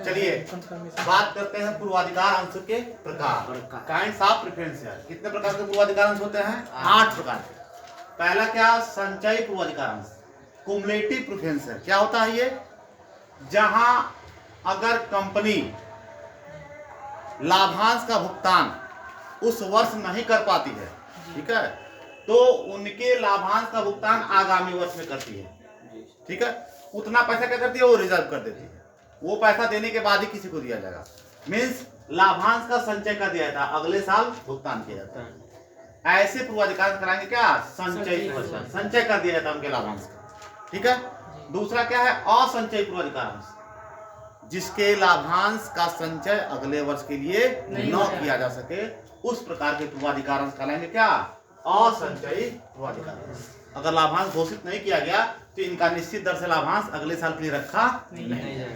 चलिए बात करते हैं पूर्वाधिकार अंश के प्रकार। Kinds of preferential. कितने प्रकार के पूर्वाधिकार अंश होते हैं? 8 प्रकार के। पहला क्या? संचयी पूर्वाधिकार अंश, कुमुलेटिव प्रेफरेंशियल। क्या होता है ये? जहां अगर कंपनी लाभांश का भुगतान उस वर्ष नहीं कर पाती है, ठीक है, तो उनके लाभांश का भुगतान आगामी वर्ष में करती है, ठीक है। उतना पैसा क्या करती है? वो रिजर्व कर देती है। वो पैसा देने के बाद ही किसी को दिया जाएगा। मीन्स लाभांश का संचय कर दिया था, अगले साल भुगतान किया जाता है। ऐसे पूर्वाधिकार कराएंगे क्या? संचयी पूर्वाधिकार। संचय कर दिया जाता है उनके लाभांश का, ठीक है। दूसरा क्या है? असंचयी पूर्वाधिकार अंश, जिसके लाभांश का संचय अगले वर्ष के लिए न किया जा सके, उस प्रकार के पूर्वाधिकार अंश कहलाएंगे क्या? असंचयी पूर्वाधिकार अंश। अगर लाभांश घोषित नहीं किया गया तो इनका निश्चित दर से लाभांश अगले साल के लिए रखा नहीं जाएगा।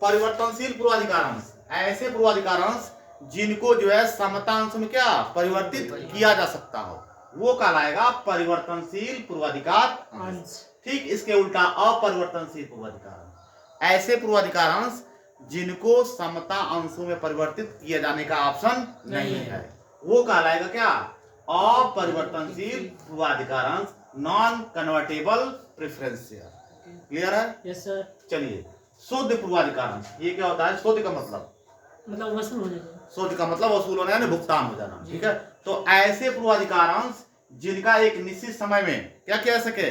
परिवर्तनशील पूर्वाधिकार अंश, ऐसे पूर्वाधिकार अंश जिनको जो है समता अंश में क्या परिवर्तित किया जा सकता हो, वो कहलाएगा परिवर्तनशील पूर्वाधिकार अंश। ठीक इसके उल्टा अपरिवर्तनशील पूर्वाधिकार अंश, ऐसे पूर्वाधिकार अंश जिनको समता अंशों में परिवर्तित किए जाने का ऑप्शन नहीं है, वो कहलाएगा क्या? अपरिवर्तनशील पूर्वाधिकार अंश, नॉन कन्वर्टेबल प्रेफरेंशियल। क्लियर है? Yes sir. चलिए शुद्ध पूर्वाधिकार अंश, ये क्या होता है? शुद्ध का मतलब वसूल हो जाएगा। शुद्ध का मतलब वसूल होना यानी भुगतान हो जाना, ठीक है। तो ऐसे पूर्वाधिकार अंश जिनका एक निश्चित समय में क्या किया जा सके?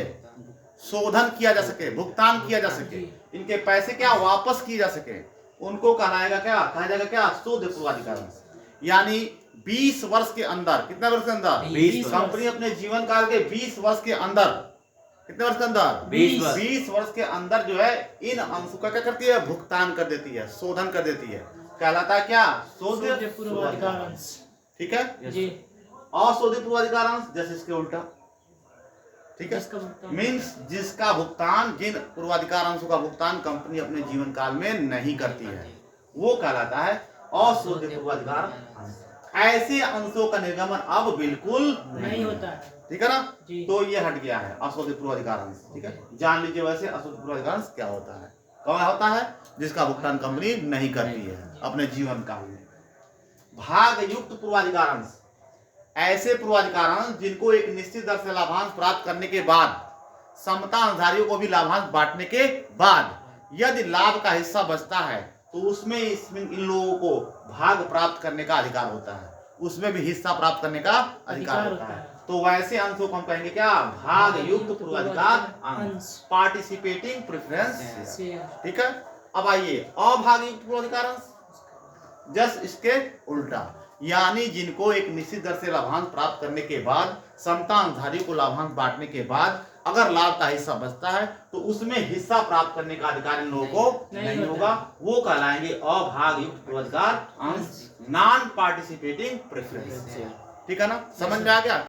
शोधन किया जा सके, भुगतान किया जा सके, इनके पैसे क्या वापस किए जा सके, उनको कहलाएगा क्या? कहा जाएगा क्या? शुद्ध पूर्वाधिकार अंश। यानी 20 वर्ष के अंदर, कितने वर्ष के अंदर? 20 कंपनी अपने जीवन काल के 20 वर्ष के अंदर, कितने वर्ष के अंदर? 20 वर्ष के अंदर जो है इन अंशों का क्या करती है? भुगतान कर देती है, शोधन कर देती है। कहलाता है क्या? शुद्ध पूर्वाधिकार अंश, ठीक है जी। अशुद्ध पूर्वाधिकार अंश जैसे इसके उल्टा, ठीक है। मीन्स जिसका भुगतान, जिन पूर्वाधिकार अंशों का भुगतान कंपनी अपने जीवन काल में नहीं करती है, वो कहलाता है अशुद्ध पूर्वाधिकार अंश। ऐसे अंशों का निर्गमन अब बिल्कुल नहीं होता है, ठीक है ना। तो ये हट गया है अशुद्ध पूर्वाधिकार अंश, ठीक है। जान लीजिए वैसे अशुद्ध पूर्वाधिकार अंश क्या होता है। कौन होता है? जिसका भुगतान कंपनी नहीं करती है अपने जीवन काल में। भाग युक्त पूर्वाधिकार अंश, ऐसे पूर्वाधिकार अंश जिनको एक निश्चित दर से लाभांश प्राप्त करने के बाद, समता अंशधारियों को भी लाभांश बांटने के बाद यदि लाभ का हिस्सा बचता है तो उसमें इन लोगों को भाग प्राप्त करने का अधिकार होता है, उसमें भी हिस्सा प्राप्त करने का अधिकार होता है। तो वैसे अंशों को हम कहेंगे क्या? भाग युक्त पूर्वाधिकार अंश, पार्टिसिपेटिंग प्रेफरेंस, ठीक है। अब आइए अभाग युक्त पूर्वाधिकार अंश, जस्ट इसके उल्टा, यानी जिनको एक निश्चित दर से लाभांश प्राप्त करने के बाद, समता अंशधारियों को लाभांश बांटने के बाद अगर लाभ का हिस्सा बचता है तो उसमें हिस्सा प्राप्त करने का अधिकार इन लोगों को नहीं होगा, वो कहलाएंगे अभाग युक्त पूर्वाधिकार अंश, नॉन पार्टिसिपेटिंग प्रेफरेंस, ठीक है ना। समझ में आ गया?